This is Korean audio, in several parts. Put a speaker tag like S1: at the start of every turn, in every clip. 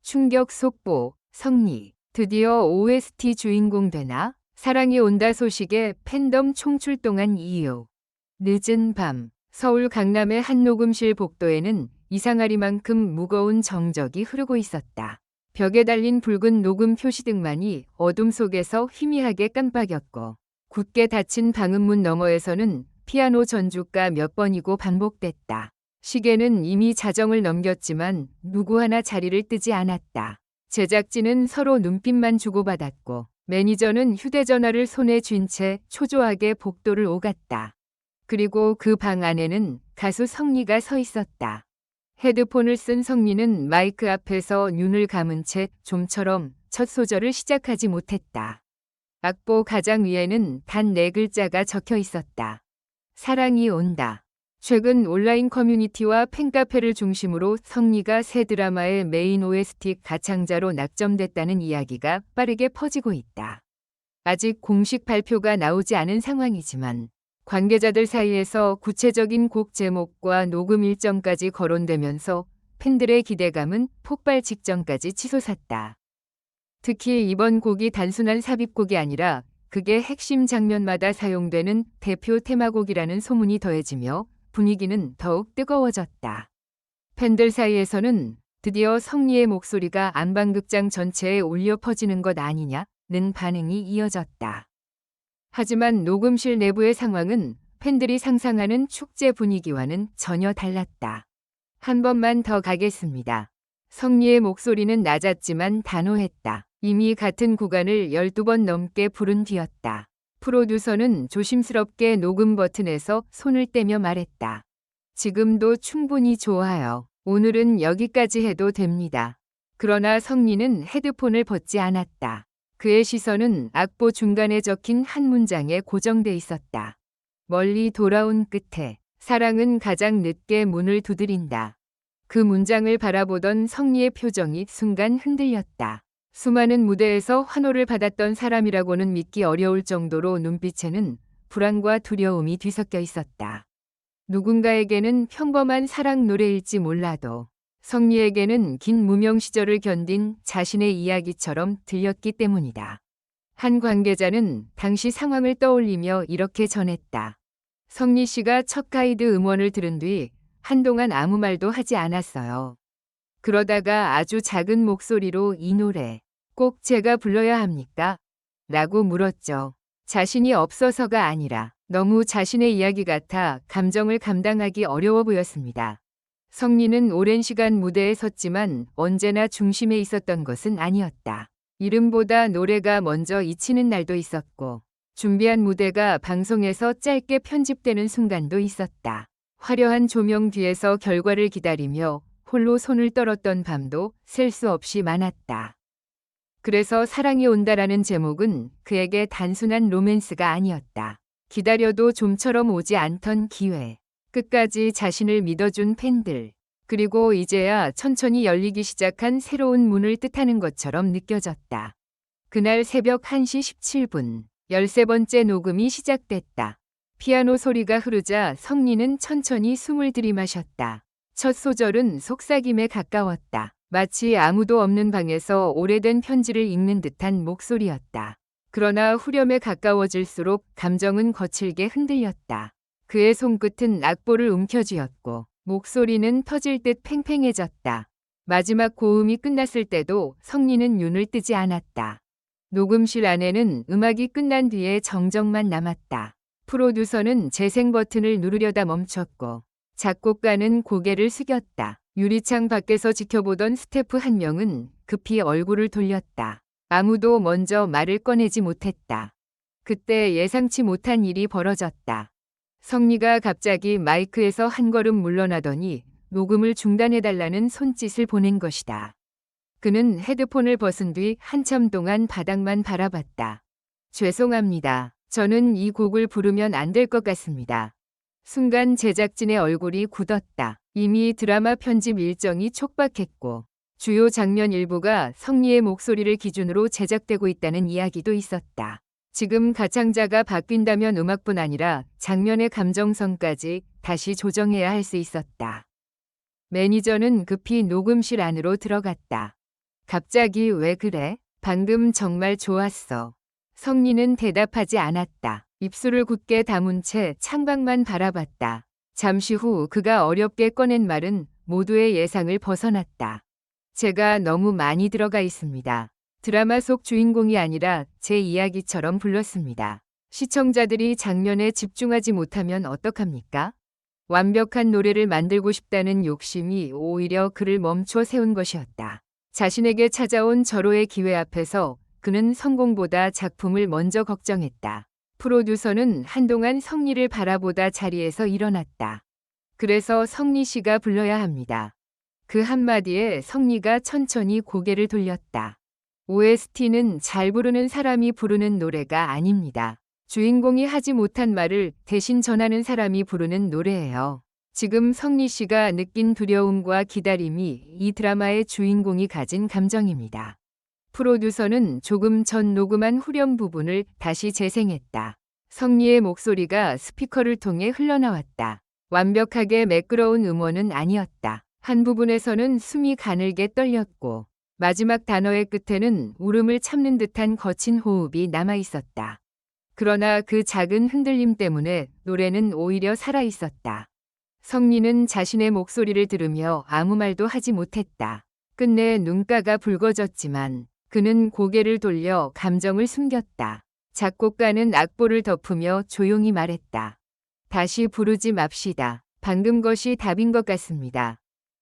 S1: 충격 속보, 성리. 드디어 OST 주인공 되나? 사랑이 온다 소식에 팬덤 총출동한 이유. 늦은 밤, 서울 강남의 한 녹음실 복도에는 이상하리만큼 무거운 정적이 흐르고 있었다. 벽에 달린 붉은 녹음 표시등만이 어둠 속에서 희미하게 깜빡였고, 굳게 닫힌 방음문 너머에서는 피아노 전주가 몇 번이고 반복됐다. 시계는 이미 자정을 넘겼지만 누구 하나 자리를 뜨지 않았다. 제작진은 서로 눈빛만 주고받았고, 매니저는 휴대전화를 손에 쥔 채 초조하게 복도를 오갔다. 그리고 그 방 안에는 가수 성리가 서 있었다. 헤드폰을 쓴 성리는 마이크 앞에서 눈을 감은 채 좀처럼 첫 소절을 시작하지 못했다. 악보 가장 위에는 단 4글자가 적혀 있었다. 사랑이 온다. 최근 온라인 커뮤니티와 팬카페를 중심으로 성리가 새 드라마의 메인 OST 가창자로 낙점됐다는 이야기가 빠르게 퍼지고 있다. 아직 공식 발표가 나오지 않은 상황이지만 관계자들 사이에서 구체적인 곡 제목과 녹음 일정까지 거론되면서 팬들의 기대감은 폭발 직전까지 치솟았다. 특히 이번 곡이 단순한 삽입곡이 아니라 극의 핵심 장면마다 사용되는 대표 테마곡이라는 소문이 더해지며 분위기는 더욱 뜨거워졌다. 팬들 사이에서는 드디어 성리의 목소리가 안방극장 전체에 울려 퍼지는 것 아니냐는 반응이 이어졌다. 하지만 녹음실 내부의 상황은 팬들이 상상하는 축제 분위기와는 전혀 달랐다. 한 번만 더 가겠습니다. 성리의 목소리는 낮았지만 단호했다. 이미 같은 구간을 12번 넘게 부른 뒤였다. 프로듀서는 조심스럽게 녹음 버튼에서 손을 떼며 말했다. 지금도 충분히 좋아요. 오늘은 여기까지 해도 됩니다. 그러나 성리는 헤드폰을 벗지 않았다. 그의 시선은 악보 중간에 적힌 한 문장에 고정돼 있었다. 멀리 돌아온 끝에 사랑은 가장 늦게 문을 두드린다. 그 문장을 바라보던 성리의 표정이 순간 흔들렸다. 수많은 무대에서 환호를 받았던 사람이라고는 믿기 어려울 정도로 눈빛에는 불안과 두려움이 뒤섞여 있었다. 누군가에게는 평범한 사랑 노래일지 몰라도 성리에게는 긴 무명 시절을 견딘 자신의 이야기처럼 들렸기 때문이다. 한 관계자는 당시 상황을 떠올리며 이렇게 전했다. 성리 씨가 첫 가이드 음원을 들은 뒤 한동안 아무 말도 하지 않았어요. 그러다가 아주 작은 목소리로 이 노래 꼭 제가 불러야 합니까? 라고 물었죠. 자신이 없어서가 아니라 너무 자신의 이야기 같아 감정을 감당하기 어려워 보였습니다. 성리는 오랜 시간 무대에 섰지만 언제나 중심에 있었던 것은 아니었다. 이름보다 노래가 먼저 잊히는 날도 있었고 준비한 무대가 방송에서 짧게 편집되는 순간도 있었다. 화려한 조명 뒤에서 결과를 기다리며 홀로 손을 떨었던 밤도 셀 수 없이 많았다. 그래서 사랑이 온다라는 제목은 그에게 단순한 로맨스가 아니었다. 기다려도 좀처럼 오지 않던 기회. 끝까지 자신을 믿어준 팬들. 그리고 이제야 천천히 열리기 시작한 새로운 문을 뜻하는 것처럼 느껴졌다. 그날 새벽 1시 17분 13번째 녹음이 시작됐다. 피아노 소리가 흐르자 성리는 천천히 숨을 들이마셨다. 첫 소절은 속삭임에 가까웠다. 마치 아무도 없는 방에서 오래된 편지를 읽는 듯한 목소리였다. 그러나 후렴에 가까워질수록 감정은 거칠게 흔들렸다. 그의 손끝은 악보를 움켜쥐었고 목소리는 터질 듯 팽팽해졌다. 마지막 고음이 끝났을 때도 성리는 눈을 뜨지 않았다. 녹음실 안에는 음악이 끝난 뒤에 정적만 남았다. 프로듀서는 재생 버튼을 누르려다 멈췄고 작곡가는 고개를 숙였다. 유리창 밖에서 지켜보던 스태프 한 명은 급히 얼굴을 돌렸다. 아무도 먼저 말을 꺼내지 못했다. 그때 예상치 못한 일이 벌어졌다. 성리가 갑자기 마이크에서 한 걸음 물러나더니 녹음을 중단해달라는 손짓을 보낸 것이다. 그는 헤드폰을 벗은 뒤 한참 동안 바닥만 바라봤다. 죄송합니다. 저는 이 곡을 부르면 안 될 것 같습니다. 순간 제작진의 얼굴이 굳었다. 이미 드라마 편집 일정이 촉박했고 주요 장면 일부가 성리의 목소리를 기준으로 제작되고 있다는 이야기도 있었다. 지금 가창자가 바뀐다면 음악뿐 아니라 장면의 감정선까지 다시 조정해야 할 수 있었다. 매니저는 급히 녹음실 안으로 들어갔다. 갑자기 왜 그래? 방금 정말 좋았어. 성리는 대답하지 않았다. 입술을 굳게 다문 채 창밖만 바라봤다. 잠시 후 그가 어렵게 꺼낸 말은 모두의 예상을 벗어났다. 제가 너무 많이 들어가 있습니다. 드라마 속 주인공이 아니라 제 이야기처럼 불렀습니다. 시청자들이 장면에 집중하지 못하면 어떡합니까? 완벽한 노래를 만들고 싶다는 욕심이 오히려 그를 멈춰 세운 것이었다. 자신에게 찾아온 절호의 기회 앞에서 그는 성공보다 작품을 먼저 걱정했다. 프로듀서는 한동안 성리를 바라보다 자리에서 일어났다. 그래서 성리 씨가 불러야 합니다. 그 한마디에 성리가 천천히 고개를 돌렸다. OST는 잘 부르는 사람이 부르는 노래가 아닙니다. 주인공이 하지 못한 말을 대신 전하는 사람이 부르는 노래예요. 지금 성리 씨가 느낀 두려움과 기다림이 이 드라마의 주인공이 가진 감정입니다. 프로듀서는 조금 전 녹음한 후렴 부분을 다시 재생했다. 성리의 목소리가 스피커를 통해 흘러나왔다. 완벽하게 매끄러운 음원은 아니었다. 한 부분에서는 숨이 가늘게 떨렸고 마지막 단어의 끝에는 울음을 참는 듯한 거친 호흡이 남아 있었다. 그러나 그 작은 흔들림 때문에 노래는 오히려 살아 있었다. 성리는 자신의 목소리를 들으며 아무 말도 하지 못했다. 끝내 눈가가 붉어졌지만 그는 고개를 돌려 감정을 숨겼다. 작곡가는 악보를 덮으며 조용히 말했다. 다시 부르지 맙시다. 방금 것이 답인 것 같습니다.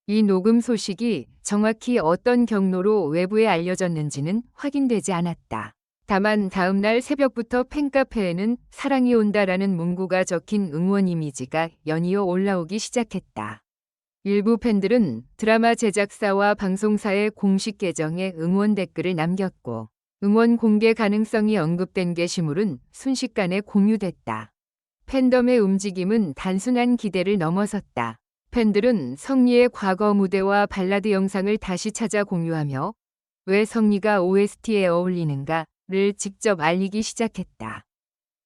S1: 이 녹음 소식이 정확히 어떤 경로로 외부에 알려졌는지는 확인되지 않았다. 다만 다음 날 새벽부터 팬카페에는 사랑이 온다라는 문구가 적힌 응원 이미지가 연이어 올라오기 시작했다. 일부 팬들은 드라마 제작사와 방송사의 공식 계정에 응원 댓글을 남겼고 응원 공개 가능성이 언급된 게시물은 순식간에 공유됐다. 팬덤의 움직임은 단순한 기대를 넘어섰다. 팬들은 성리의 과거 무대와 발라드 영상을 다시 찾아 공유하며 왜 성리가 OST에 어울리는가를 직접 알리기 시작했다.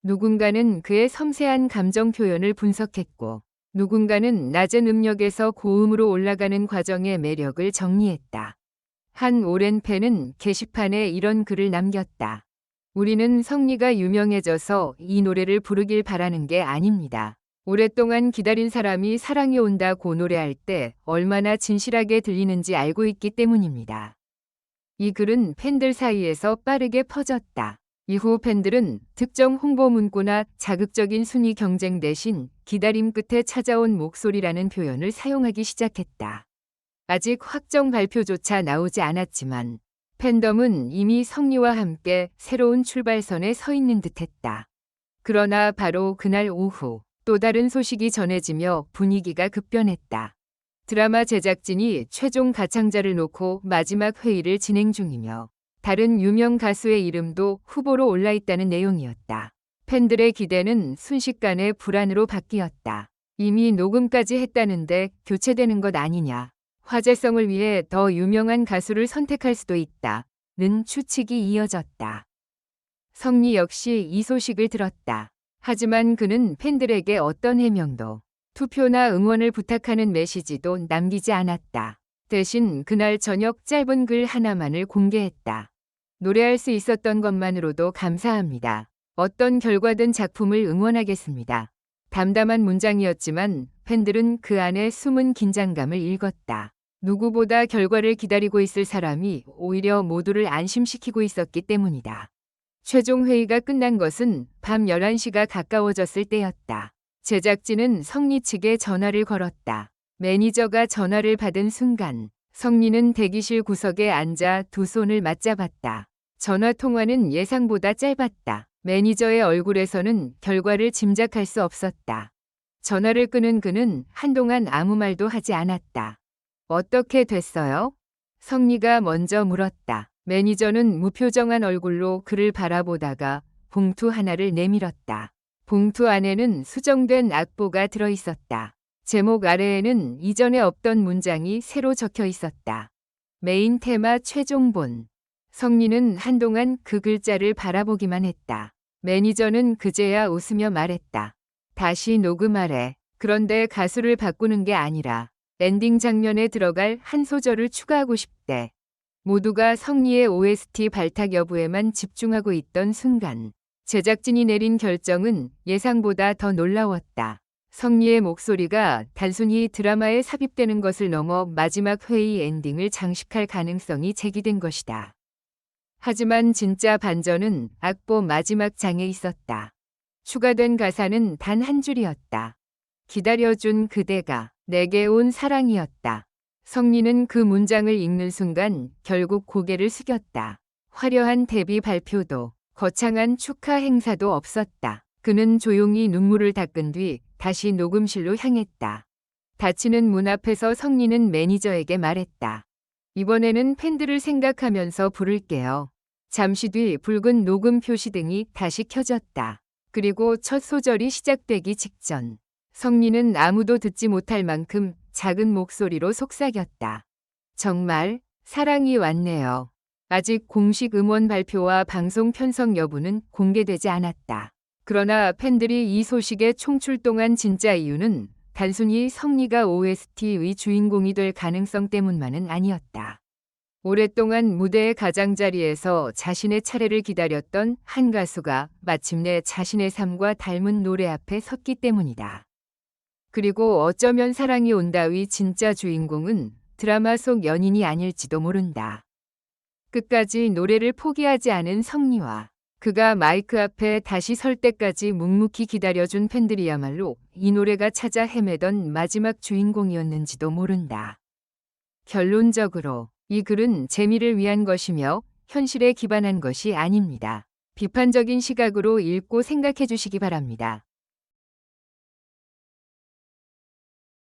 S1: 누군가는 그의 섬세한 감정 표현을 분석했고 누군가는 낮은 음역에서 고음으로 올라가는 과정의 매력을 정리했다. 한 오랜 팬은 게시판에 이런 글을 남겼다. 우리는 성리가 유명해져서 이 노래를 부르길 바라는 게 아닙니다. 오랫동안 기다린 사람이 사랑이 온다고 노래할 때 얼마나 진실하게 들리는지 알고 있기 때문입니다. 이 글은 팬들 사이에서 빠르게 퍼졌다. 이후 팬들은 특정 홍보 문구나 자극적인 순위 경쟁 대신 기다림 끝에 찾아온 목소리라는 표현을 사용하기 시작했다. 아직 확정 발표조차 나오지 않았지만 팬덤은 이미 성리와 함께 새로운 출발선에 서 있는 듯했다. 그러나 바로 그날 오후 또 다른 소식이 전해지며 분위기가 급변했다. 드라마 제작진이 최종 가창자를 놓고 마지막 회의를 진행 중이며 다른 유명 가수의 이름도 후보로 올라있다는 내용이었다. 팬들의 기대는 순식간에 불안으로 바뀌었다. 이미 녹음까지 했다는데 교체되는 것 아니냐. 화제성을 위해 더 유명한 가수를 선택할 수도 있다는 추측이 이어졌다. 성리 역시 이 소식을 들었다. 하지만 그는 팬들에게 어떤 해명도, 투표나 응원을 부탁하는 메시지도 남기지 않았다. 대신 그날 저녁 짧은 글 하나만을 공개했다. 노래할 수 있었던 것만으로도 감사합니다. 어떤 결과든 작품을 응원하겠습니다. 담담한 문장이었지만 팬들은 그 안에 숨은 긴장감을 읽었다. 누구보다 결과를 기다리고 있을 사람이 오히려 모두를 안심시키고 있었기 때문이다. 최종 회의가 끝난 것은 밤 11시가 가까워졌을 때였다. 제작진은 성리 측에 전화를 걸었다. 매니저가 전화를 받은 순간 성리는 대기실 구석에 앉아 두 손을 맞잡았다. 전화 통화는 예상보다 짧았다. 매니저의 얼굴에서는 결과를 짐작할 수 없었다. 전화를 끄는 그는 한동안 아무 말도 하지 않았다. 어떻게 됐어요? 성리가 먼저 물었다. 매니저는 무표정한 얼굴로 그를 바라보다가 봉투 하나를 내밀었다. 봉투 안에는 수정된 악보가 들어 있었다. 제목 아래에는 이전에 없던 문장이 새로 적혀 있었다. 메인 테마 최종본. 성리는 한동안 그 글자를 바라보기만 했다. 매니저는 그제야 웃으며 말했다. 다시 녹음하래. 그런데 가수를 바꾸는 게 아니라 엔딩 장면에 들어갈 한 소절을 추가하고 싶대. 모두가 성리의 OST 발탁 여부에만 집중하고 있던 순간 제작진이 내린 결정은 예상보다 더 놀라웠다. 성리의 목소리가 단순히 드라마에 삽입되는 것을 넘어 마지막 회의 엔딩을 장식할 가능성이 제기된 것이다. 하지만 진짜 반전은 악보 마지막 장에 있었다. 추가된 가사는 단 한 줄이었다. 기다려준 그대가 내게 온 사랑이었다. 성리는 그 문장을 읽는 순간 결국 고개를 숙였다. 화려한 데뷔 발표도 거창한 축하 행사도 없었다. 그는 조용히 눈물을 닦은 뒤 다시 녹음실로 향했다. 닫히는 문 앞에서 성리는 매니저에게 말했다. 이번에는 팬들을 생각하면서 부를게요. 잠시 뒤 붉은 녹음 표시등이 다시 켜졌다. 그리고 첫 소절이 시작되기 직전 성리는 아무도 듣지 못할 만큼 작은 목소리로 속삭였다. 정말 사랑이 왔네요. 아직 공식 음원 발표와 방송 편성 여부는 공개되지 않았다. 그러나 팬들이 이 소식에 총출동한 진짜 이유는 단순히 성리가 OST의 주인공이 될 가능성 때문만은 아니었다. 오랫동안 무대의 가장자리에서 자신의 차례를 기다렸던 한 가수가 마침내 자신의 삶과 닮은 노래 앞에 섰기 때문이다. 그리고 어쩌면 사랑이 온다의 진짜 주인공은 드라마 속 연인이 아닐지도 모른다. 끝까지 노래를 포기하지 않은 성리와 그가 마이크 앞에 다시 설 때까지 묵묵히 기다려준 팬들이야말로 이 노래가 찾아 헤매던 마지막 주인공이었는지도 모른다. 결론적으로 이 글은 재미를 위한 것이며 현실에 기반한 것이 아닙니다. 비판적인 시각으로 읽고 생각해 주시기 바랍니다.